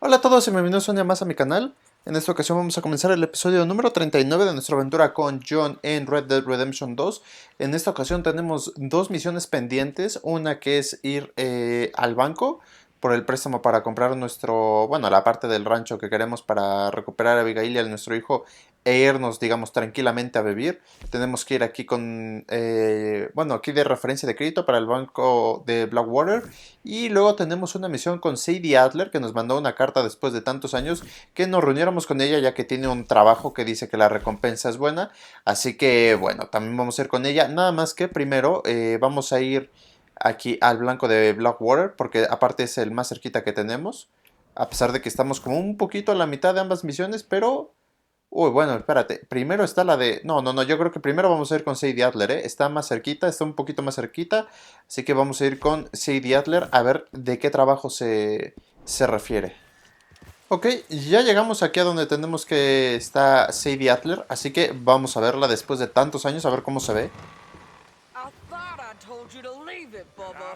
Hola a todos y bienvenidos un día más a mi canal. En esta ocasión vamos a comenzar el episodio número 39 de nuestra aventura con John en Red Dead Redemption 2. En esta ocasión tenemos dos misiones pendientes. Una que es ir al banco por el préstamo para comprar la parte del rancho que queremos para recuperar a Abigail y a nuestro hijo e irnos, digamos, tranquilamente a vivir. Tenemos que ir aquí con, aquí de referencia de crédito para el banco de Blackwater. Y luego tenemos una misión con Sadie Adler, que nos mandó una carta después de tantos años, que nos reuniéramos con ella ya que tiene un trabajo que dice que la recompensa es buena. Así que bueno, también vamos a ir con ella. Nada más que primero vamos a ir aquí al blanco de Blackwater, porque aparte es el más cerquita que tenemos. A pesar de que estamos como un poquito a la mitad de ambas misiones, pero... Uy, bueno, espérate. Primero está la de... No, yo creo que primero vamos a ir con Sadie Adler, ¿eh? Está más cerquita, está un poquito más cerquita. Así que vamos a ir con Sadie Adler a ver de qué trabajo se refiere. Ok, ya llegamos aquí a donde tenemos que está Sadie Adler. Así que vamos a verla después de tantos años, a ver cómo se ve.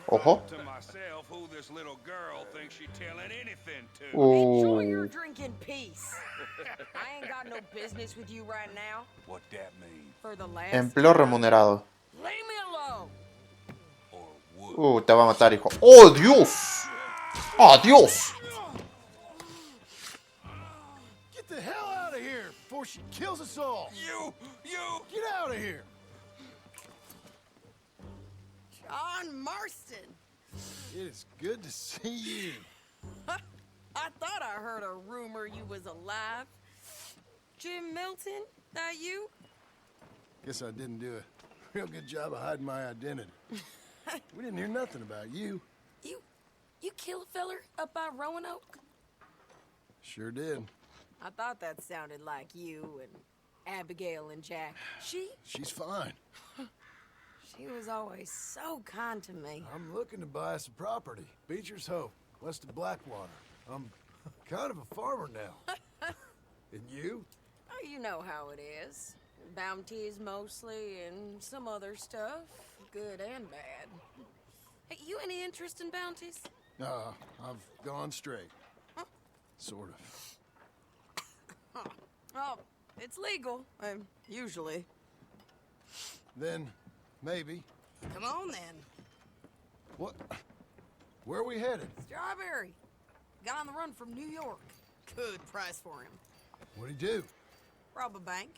Ojo. Empleo remunerado. Te va a matar, hijo. ¡Oh, Dios! ¡Oh, Dios! Get the hell out of here before she kills us all! You! Get out of here! John Marston! It is good to see you. I thought I heard a rumor you was alive. Jim Milton, that you? Guess I didn't do a real good job of hiding my identity. We didn't hear nothing about you. You kill a feller up by Roanoke? Sure did. I thought that sounded like you and Abigail and Jack. She's fine. She was always so kind to me. I'm looking to buy some property. Beecher's Hope, west of Blackwater. I'm kind of a farmer now. And you? Oh, you know how it is. Bounties mostly, and some other stuff, good and bad. Hey, you any interest in bounties? I've gone straight. Huh? Sort of. Oh, it's legal, usually. Then, maybe. Come on, then. What? Where are we headed? Strawberry. Got on the run from New York. Good price for him. What'd he do? Rob a bank.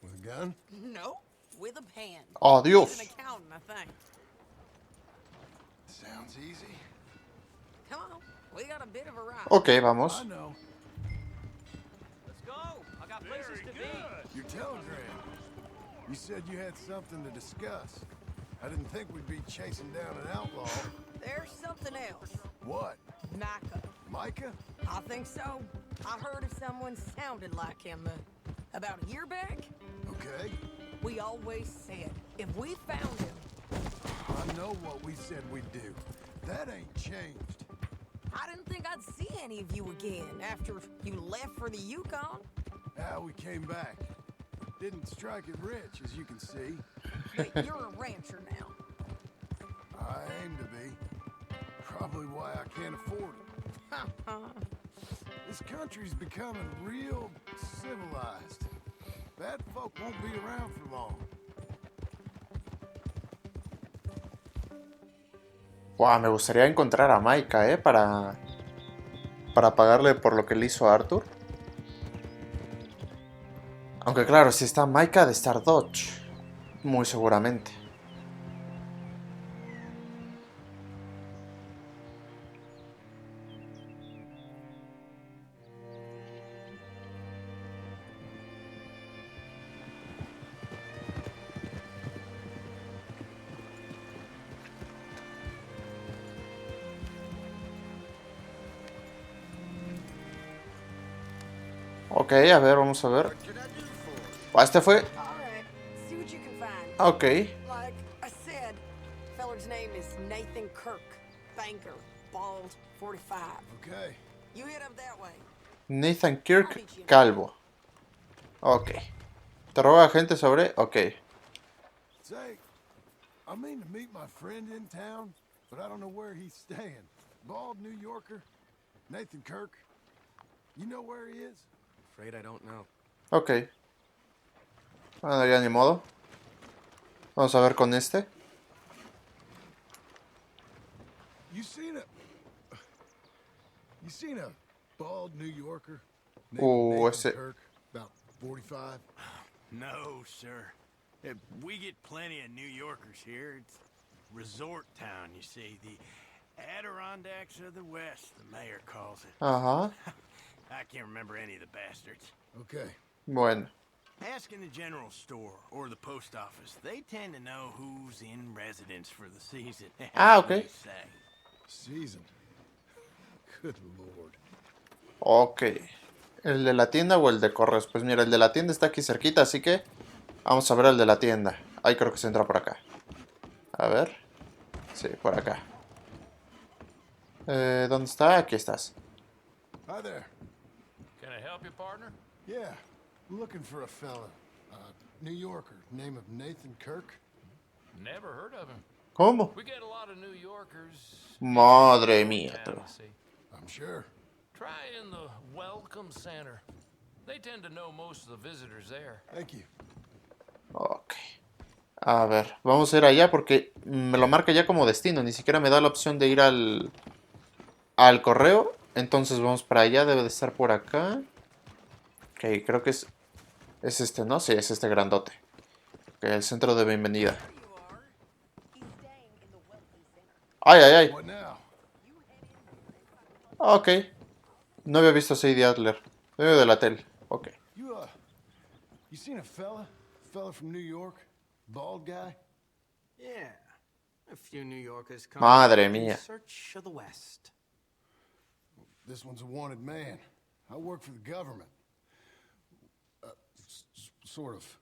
With a gun? No, with a pen. Oh, Dios. He's an accountant, I think. Sounds easy. Come on, we got a bit of a ride. Ok, vamos. I know. Let's go. I got places to be. Your telegram. You said you had something to discuss. I didn't think we'd be chasing down an outlaw. There's something else. What? Micah. Micah? I think so. I heard of someone sounded like him about a year back. Okay. We always said if we found him. I know what we said we'd do. That ain't changed. I didn't think I'd see any of you again after you left for the Yukon. We came back. Didn't strike it rich, as you can see. You're a rancher now. I aim to be. Probably why I can't afford it. This country's becoming real civilized. Bad folk won't be around for long. Wow, me gustaría encontrar a Micah, para pagarle por lo que le hizo a Arthur. Aunque claro, si está Micah de estar Dodge, muy seguramente. Ok, a ver, vamos a ver. Este fue... Ok. Like I said, feller's name is Nathan Kirk, banker, bald, 45. Okay. You head up that way. Nathan Kirk, calvo. Ok. Interroga a gente sobre... Ok. Say, I mean to meet my friend in town, but I don't know where he's staying. Bald New Yorker, Nathan Kirk. You know where he is? Afraid I don't know. Ok. Bueno, ya ni modo. Vamos a ver con este. You seen a bald New Yorker named Nathan ese. Kirk, about 45? No, sir. We get plenty of New Yorkers here. It's resort town, you see. The Adirondacks of the West, the mayor calls it. Ajá. I can't remember any of the bastards. Okay. Bueno. Ask in the general store or the post office. They tend to know who's in residence for the season. Ah, What do okay. you say? Season. Good lord. Ok. ¿El de la tienda o el de correos? Pues mira, el de la tienda está aquí cerquita, así que vamos a ver el de la tienda. Ahí creo que se entra por acá. A ver. Sí, por acá. ¿Dónde está? Aquí estás. Hi there. Can I help you, partner? Yeah, looking for a fella. New Yorker, name of Nathan Kirk. Never heard of him. ¿Cómo? We get a lot of New Yorkers. Madre mía. Town, see. I'm sure. Try in the Welcome Center. They tend to know most of the visitors there. Thank you. Ok. A ver, vamos a ir allá porque me lo marca ya como destino. Ni siquiera me da la opción de ir al correo. Entonces vamos para allá. Debe de estar por acá. Ok, creo que es este, ¿no? Sí, es este grandote. Ok, el centro de bienvenida. Ay, ay, ay. What now? Ok. No había visto a Sadie Adler. Medio de la tele. Ok. You seen a fella? Fella from New York? Bald guy? Yeah. A few New Yorkers come Madre in mía. search of the West. This one's a wanted man. I work for the government. Sort of.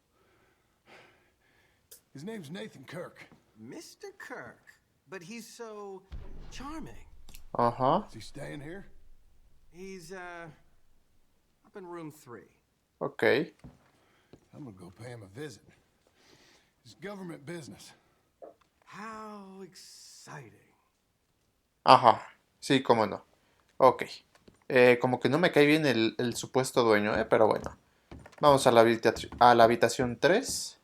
His name's Nathan Kirk. Mr. Kirk. But he's so charming. Ajá. Is he staying here? He's, up in room 3. Ok. I'm gonna go pay him a visit. It's government business. How exciting. Ajá. Sí, cómo no. Ok. Como que no me cae bien el supuesto dueño, pero bueno. Vamos a la habitación 3.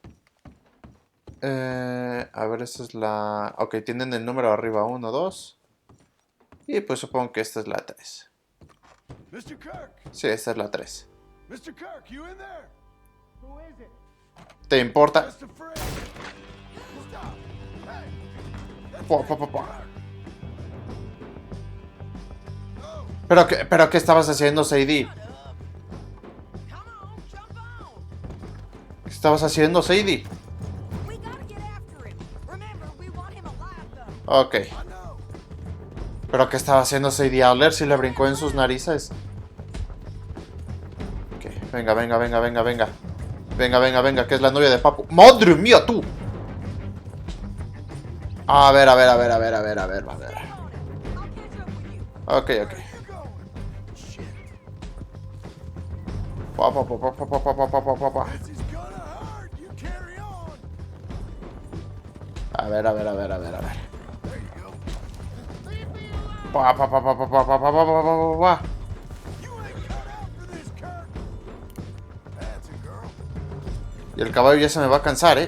A ver, esta es la... Ok, tienen el número arriba, 1, 2. Y pues supongo que esta es la 3. Mr. Kirk! Sí, esta es la 3. Mr. Kirk, you in there? Who is it? ¿Te importa? Just a friend. Stop. Hey. That's Po, Nathan po, po, po. Kirk. Oh. ¿Pero qué estabas haciendo, Sadie? Come on, jump on. ¿Qué estabas haciendo, Sadie? We gotta get after him. Remember, we want him alive, though. Ok. I know. ¿Pero qué estaba haciendo Sadie Adler si le brincó en sus narices? Ok, venga, venga, venga, venga, venga. Venga, venga, venga, que es la novia de Papu. ¡Madre mía, tú! A ver, a ver, a ver, a ver, a ver, a ver, a ver. I'll catch up with you. Ok, ok. You're going. Shit. Pa, pa, pa, pa, pa, pa, pa, pa, pa, pa. This is gonna hurt. You carry on. A ver, a ver, a ver, a ver, a ver. There you go. Pa, pa, pa, pa, pa, pa, pa, pa, pa, pa, pa, pa. You ain't cut out for this, Kirk. That's a girl. Y el caballo ya se me va a cansar,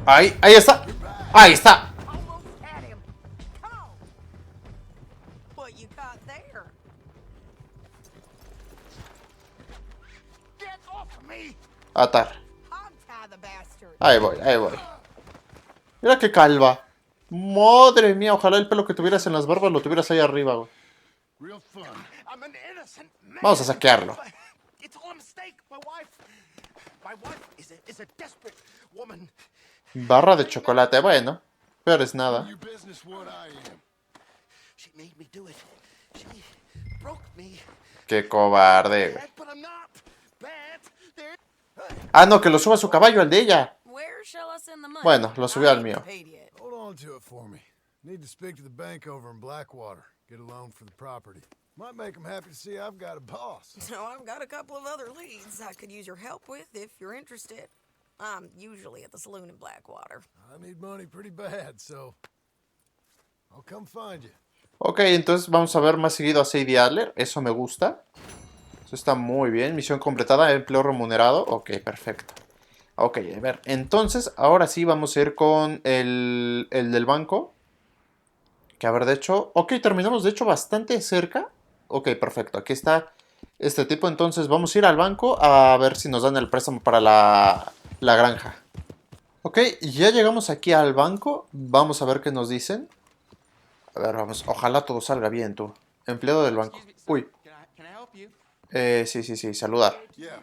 Ahí, ahí está. Ahí está. Almost had him. Come on. What you caught there? Get off of me! Atar. Hog-tie the bastard. Ahí voy, ahí voy. Mira qué calva. Madre mía, ojalá el pelo que tuvieras en las barbas lo tuvieras ahí arriba, güey. Real fun. I'm an innocent man. Vamos a saquearlo. It's all a mistake. My wife is a desperate woman. Barra de chocolate, bueno. Peor es nada. Your business what I am. She made me do it. She broke me. Qué cobarde, güey. Bad, but I'm not bad. There. Ah, no, que lo suba a su caballo, al de ella. Where shall I send the money? Bueno, lo subió I al ain't mío. paid yet. Hold on to it for me. Need to speak to the bank over in Blackwater. Get a loan for the property. Might make them happy to see I've got a boss. So I've got a couple of other leads I could use your help with if you're interested. I'm usually at the saloon in Blackwater. I need money pretty bad, so I'll come find you. Ok, entonces vamos a ver más seguido a Sadie Adler. Eso me gusta. Eso está muy bien. Misión completada, empleo remunerado. Ok, perfecto. Ok, a ver. Entonces, ahora sí vamos a ir con el del banco. Que a ver, de hecho... Ok, terminamos de hecho bastante cerca. Ok, perfecto. Aquí está este tipo. Entonces vamos a ir al banco a ver si nos dan el préstamo para la granja. Ok, ya llegamos aquí al banco. Vamos a ver qué nos dicen. A ver, vamos. Ojalá todo salga bien, tú. Empleado del banco. Uy. Can I help you? Sí. Saludar. Yeah.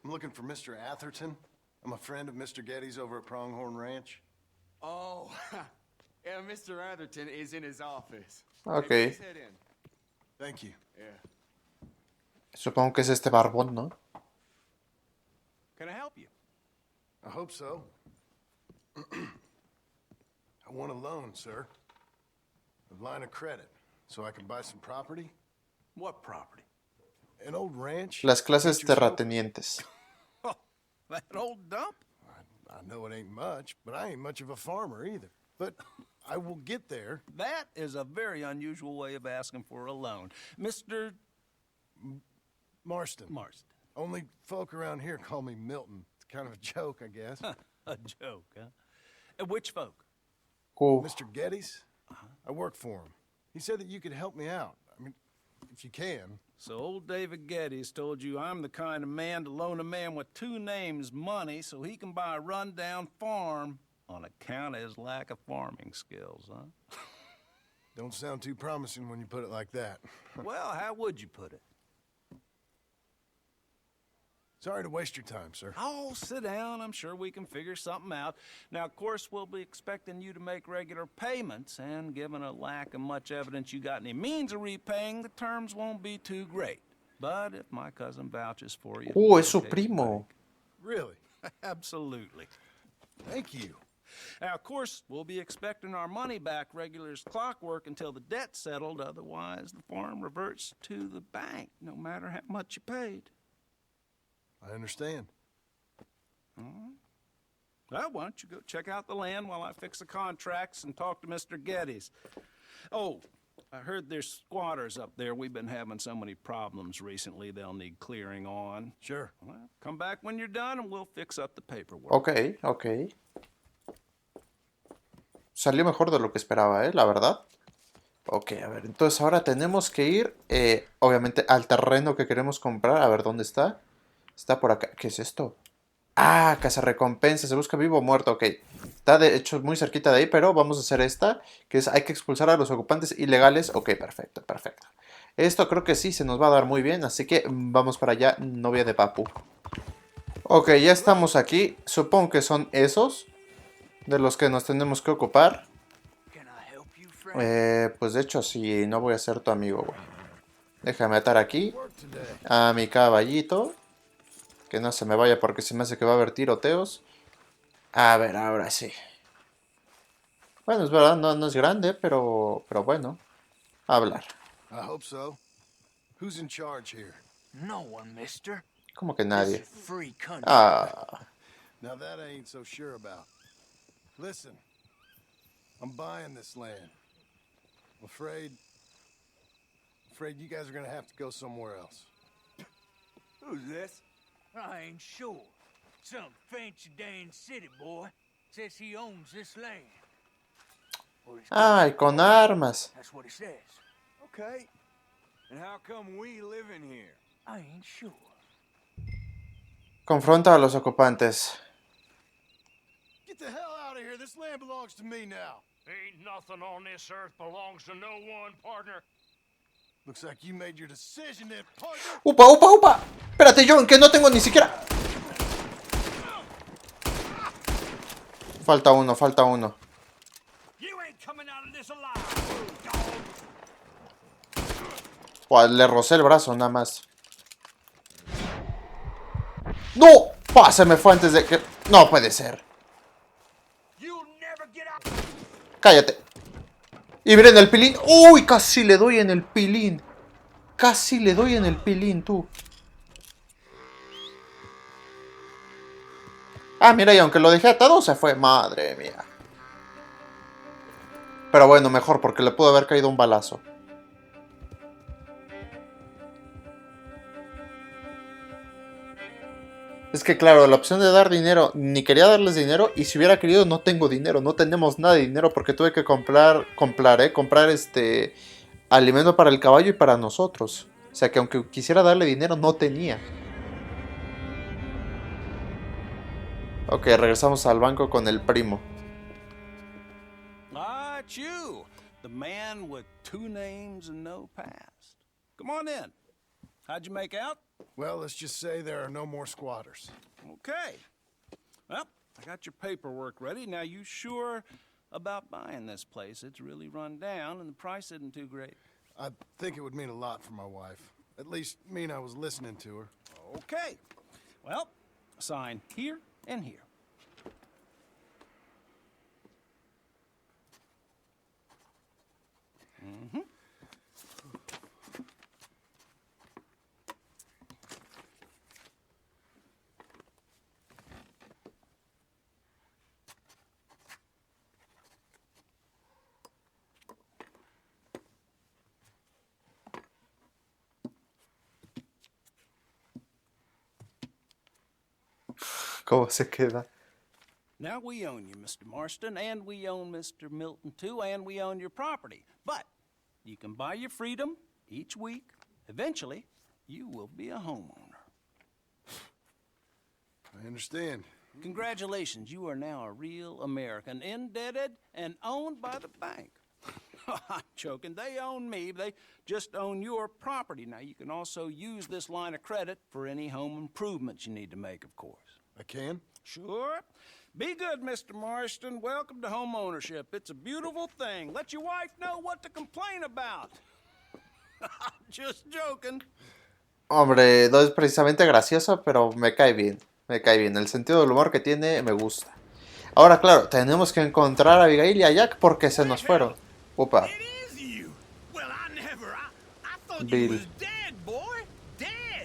I'm looking for Mr. Atherton. I'm a friend of Mr. Getty's over at Pronghorn Ranch. Oh, yeah, Mr. Atherton is in his office. Ok. Please head in. Thank you. Yeah. Supongo que es este barbón, ¿no? Can I help you? I hope so. I want a loan, sir. A line of credit, so I can buy some property. What property? An old ranch. Las clases Beecher's hope. terratenientes. That old dump? I know it ain't much, but I ain't much of a farmer either. But I will get there. That is a very unusual way of asking for a loan. Mr. Marston. Marston. Only folk around here call me Milton. It's kind of a joke, I guess. A joke, huh? Which folk? Mr. Getty's? I work for him. He said that you could help me out. I mean, if you can. So old David Geddes told you I'm the kind of man to loan a man with two names money so he can buy a rundown farm on account of his lack of farming skills, huh? Don't sound too promising when you put it like that. Well, how would you put it? Sorry to waste your time, sir. Oh, sit down. I'm sure we can figure something out. Now, of course, we'll be expecting you to make regular payments, and given a lack of much evidence you got any means of repaying, the terms won't be too great. But if my cousin vouches for you... Es su primo. Really? Absolutely. Thank you. Now, of course, we'll be expecting our money back regular as clockwork until the debt's settled. Otherwise, the farm reverts to the bank, no matter how much you paid. I understand. Well, why don't you go check out the land while I fix the contracts and talk to Mr. Geddes. Oh, I heard there's squatters up there. We've been having so many problems recently, they'll need clearing on. Sure. Well, come back when you're done and we'll fix up the paperwork. Ok. Salió mejor de lo que esperaba, la verdad. Ok, a ver, entonces ahora tenemos que ir, obviamente, al terreno que queremos comprar. A ver, ¿dónde está? Está por acá. ¿Qué es esto? Ah, cazarrecompensa. Se busca vivo o muerto. Ok. Está de hecho muy cerquita de ahí, pero vamos a hacer esta, que es hay que expulsar a los ocupantes ilegales. Ok, perfecto. Esto creo que sí se nos va a dar muy bien, así que vamos para allá, novia de Papu. Ok, ya estamos aquí. Supongo que son esos de los que nos tenemos que ocupar. Pues de hecho sí, no voy a ser tu amigo, güey. Déjame atar aquí a mi caballito. Que no se me vaya porque se me hace que va a haber tiroteos. A ver, ahora sí. Bueno, es verdad, no es grande, pero bueno. Hablar. I hope so. Who's in charge here? No one, mister. Como que nadie. Free country. Ah, Now that I ain't so sure about. Listen, I'm buying this land. I'm afraid you guys are gonna have to go somewhere else. Who's this? I ain't sure. Some fancy Dan city boy says he owns this land. ay, con armas. That's what he says. Okay. And how come we live in here? I ain't sure. Confronta a los ocupantes. Get the hell out of here. This land belongs to me now. Ain't nothing on this earth belongs to no one, partner. Looks like you made your decision then, partner. ¡Upa! Espérate, John, que no tengo ni siquiera... Falta uno. You ain't coming out of this alive, dog. Buah, le rocé el brazo nada más. ¡No! ¡Pah! Se me fue antes de que... No puede ser. Cállate. Y miren el pilín. ¡Uy! Casi le doy en el pilín. Tú. Ah, mira, y aunque lo dejé atado, se fue. Madre mía. Pero bueno, mejor, porque le pudo haber caído un balazo. Es que claro, la opción de dar dinero, ni quería darles dinero, y si hubiera querido no tengo dinero, no tenemos nada de dinero porque tuve que comprar alimento para el caballo y para nosotros. O sea que aunque quisiera darle dinero, no tenía. Ok, regresamos al banco con el primo. Ah, it's you, the man with 2 names and no past. Come on in. How'd you make out? Well, let's just say there are no more squatters. Okay. Well, I got your paperwork ready. Now, you sure about buying this place? It's really run down, and the price isn't too great. I think it would mean a lot for my wife. At least mean I was listening to her. Okay. Well, sign here and here. Mm-hmm. ¿Cómo se queda? Now we own you, Mr. Marston, and we own Mr. Milton, too, and we own your property. But you can buy your freedom each week. Eventually, you will be a homeowner. I understand. Congratulations, you are now a real American, indebted and owned by the bank. I'm joking. They own me. They just own your property. Now, you can also use this line of credit for any home improvements you need to make, of course. I can? Sure. Be good, Mr. Marston. Welcome to home ownership. It's a beautiful thing. Let your wife know what to complain about. Just joking. Hombre, no es precisamente gracioso, pero me cae bien. Me cae bien. El sentido del humor que tiene me gusta. Ahora, claro, tenemos que encontrar a Abigail y a Jack porque se nos fueron. Upa. Bill.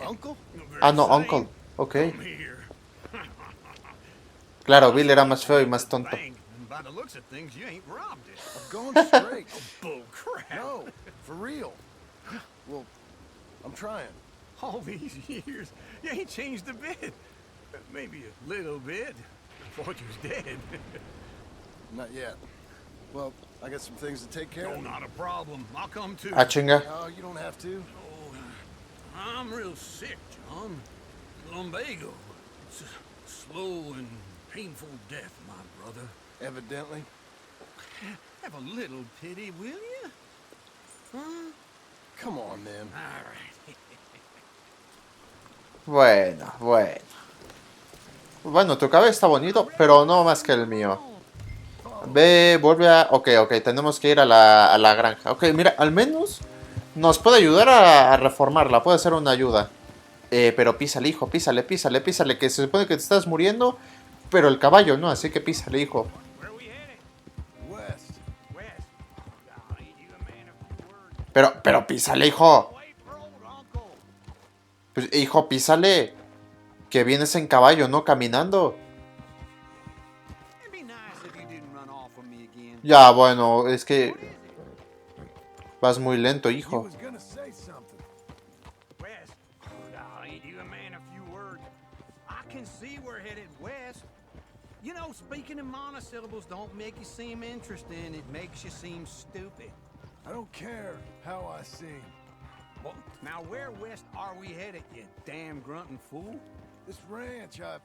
Uncle? Ah, no, Uncle. Ok. Claro, Bill era más feo y más tonto. By the looks of things, you ain't robbed it. I'm going straight. Bull crap. No, for real. Well, I'm trying. All these years, you ain't changed a bit. Maybe a little bit. Thought you was dead. Not yet. Well, I got some things to take care No, of. not a problem. I'll come too. Ah, chinga. No, you don't have to. Oh, I'm real sick, John. Lumbago. It's a slow and painful death, my brother. Evidently. Have a little pity, will you? Huh? Come on, then. All right. Bueno, bueno. Bueno, tu cabello está bonito, pero no más que el mío. Ve, vuelve a... Ok, tenemos que ir a la granja. Ok, mira, al menos nos puede ayudar a reformarla. Puede ser una ayuda. Pero písale, hijo, písale. Que se supone que te estás muriendo, pero el caballo no, así que písale, hijo. West. Pero písale, hijo. Pues, hijo, písale. Que vienes en caballo, no caminando. Ya, bueno, es que... Vas muy lento, He hijo. was gonna say something. West. Oh, ain't you a man of few words? I can see we're headed west. You know, speaking in monosyllables don't make you seem interesting. It makes you seem stupid. I don't care how I sing. Well, now where west are we headed, you damn grunting fool? This ranch a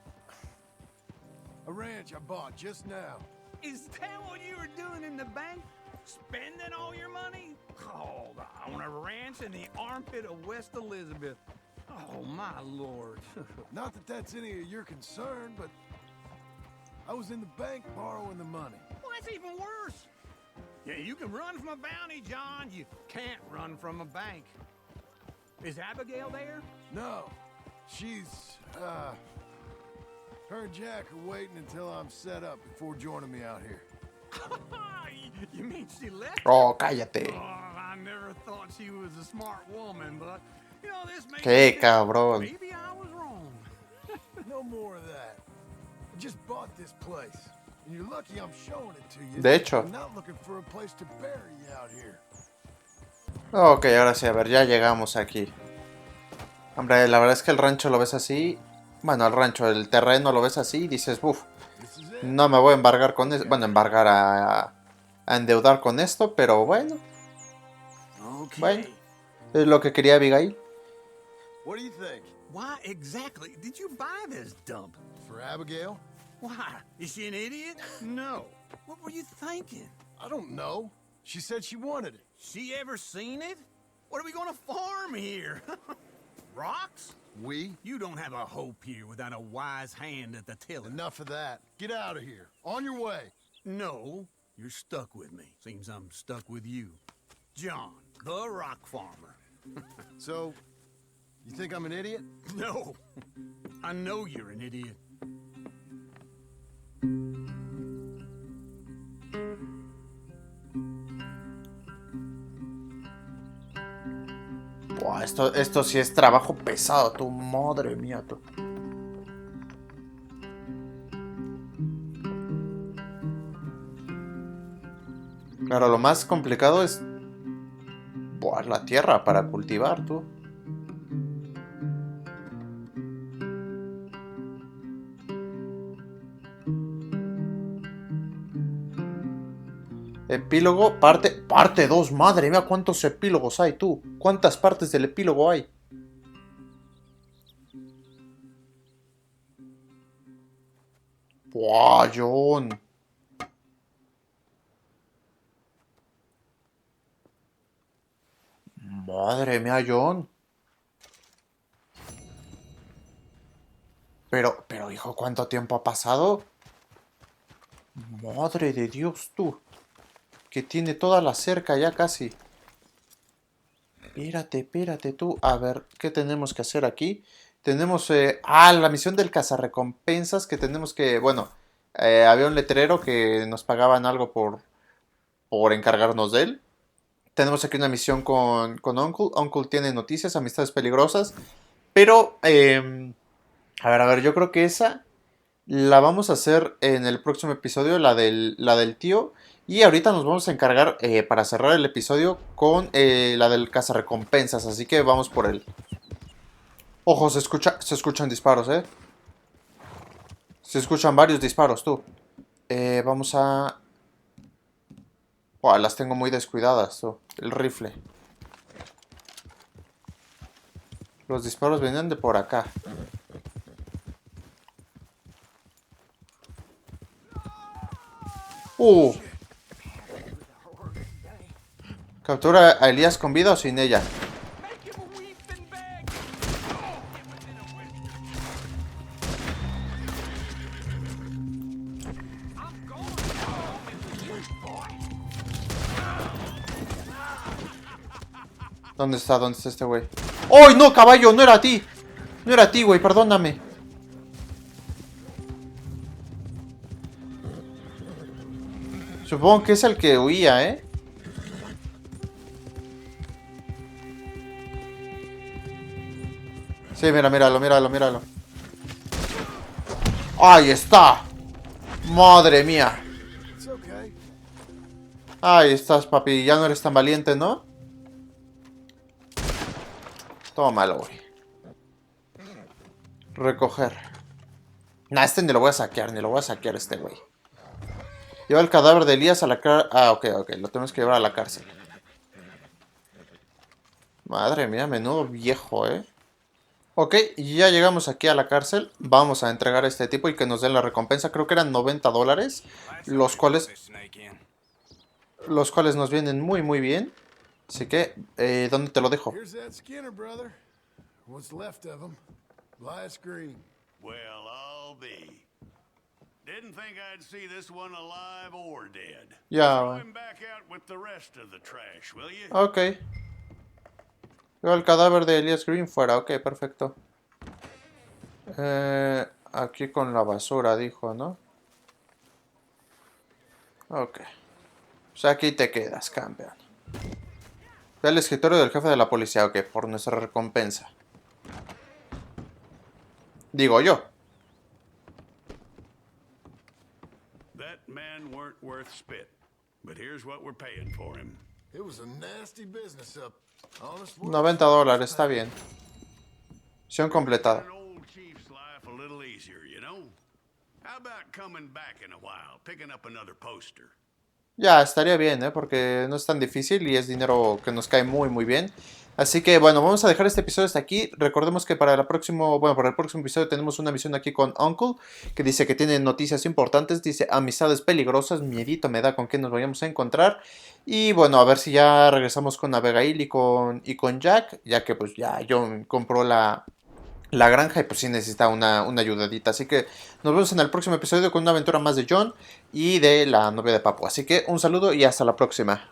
ranch I bought just now. Is that what you were doing in the bank? Spending all your money? Oh, on a ranch in the armpit of West Elizabeth. Oh, my lord. Not that that's any of your concern, but I was in the bank borrowing the money. Well, that's even worse. Yeah, you can run from a bounty, John. You can't run from a bank. Is Abigail there? No, she's, her and Jack are waiting until I'm set up before joining me out here. You mean she left? Oh, cállate. Oh, I never thought she was a smart woman, but, you know, this makes Qué me- cabrón. Maybe I was wrong. No more of that. I just bought this place. And you're lucky I'm showing it to you. De hecho. I'm not looking for a place to bury you out here. Ok, ahora sí, a ver, ya llegamos aquí. Hombre, la verdad es que el rancho lo ves así. Bueno, el rancho, el terreno lo ves así y dices, uff, This is it. no me voy a embargar con esto. Bueno, embargar a endeudar con esto, pero bueno. Okay. Bueno, es lo que quería Abigail. What do you think? Why exactly did you buy this dump? For Abigail? Why? Is she an idiot? No. What were you thinking? I don't know. She said she wanted it. She ever seen it? What are we gonna farm here? Rocks? We? You don't have a hope here without a wise hand at the tiller. Enough of that. Get out of here. On your way. No, you're stuck with me. Seems I'm stuck with you. John, the rock farmer. So, you think I'm an idiot? No, I know you're an idiot. Buah, esto sí es trabajo pesado, tu madre mía, tú. Claro, lo más complicado es... Buah, la tierra para cultivar, tú. Epílogo, parte 2. Madre mía, ¿cuántos epílogos hay, tú? ¿Cuántas partes del epílogo hay? Buah, John. Madre mía, John. Pero, hijo, ¿cuánto tiempo ha pasado? Madre de Dios, tú. Que tiene toda la cerca ya casi. Espérate tú. A ver, ¿qué tenemos que hacer aquí? Tenemos... la misión del cazarrecompensas que tenemos que... Bueno, había un letrero que nos pagaban algo por encargarnos de él. Tenemos aquí una misión con Uncle. Uncle tiene noticias, amistades peligrosas. Pero, a ver, yo creo que esa la vamos a hacer en el próximo episodio, la del tío. Y ahorita nos vamos a encargar, para cerrar el episodio, con la del cazarrecompensas. Así que vamos por él. Ojo, se escuchan disparos, Se escuchan varios disparos, tú. Vamos a... Buah, las tengo muy descuidadas, tú. El rifle. Los disparos venían de por acá. ¿Captura a Elías con vida o sin ella? ¿Dónde está? ¿Dónde está este güey? ¡Ay, no, caballo! ¡No era a ti! No era a ti, güey, perdóname. Supongo que es el que huía, Sí, míralo. ¡Ahí está! ¡Madre mía! It's okay. Ahí estás, papi. Ya no eres tan valiente, ¿no? Tómalo, güey. Recoger. Nah, este ni lo voy a saquear, este güey. Lleva el cadáver de Elías a la cárcel. Ah, ok, lo tenemos que llevar a la cárcel. Madre mía, menudo viejo, Ok, ya llegamos aquí a la cárcel. Vamos a entregar a este tipo y que nos den la recompensa. Creo que eran $90, los cuales nos vienen muy, muy bien. Así que, ¿dónde te lo dejo? Here's that Skinner, brother. What's left of him. Last green. Well, I'll be. Didn't think I'd see this one alive or dead. Ya, Throw güey. him back out with the rest of the trash, will you? Ok. Lleva el cadáver de Elias Green fuera. Ok, perfecto. Aquí con la basura, dijo, ¿no? Ok. O sea, aquí te quedas, campeón. Ve al escritorio del jefe de la policía. Ok, por nuestra recompensa. Digo yo. That men weren't worth spit. But here's what we're paying for him. It was a nasty business up. Honest $90, está bien. Misión completada. An old chief's life a little easier, you know? How about coming back in a while, picking up another poster? Ya, estaría bien, ¿eh? Porque no es tan difícil y es dinero que nos cae muy bien. Así que, bueno, vamos a dejar este episodio hasta aquí. Recordemos que para el próximo episodio tenemos una misión aquí con Uncle, que dice que tiene noticias importantes. Dice, amistades peligrosas, miedito me da con qué nos vayamos a encontrar. Y bueno, a ver si ya regresamos con Abigail y con Jack, ya que pues ya John compró la granja y pues sí necesita una ayudadita. Así que nos vemos en el próximo episodio con una aventura más de John y de la novia de Papu. Así que un saludo y hasta la próxima.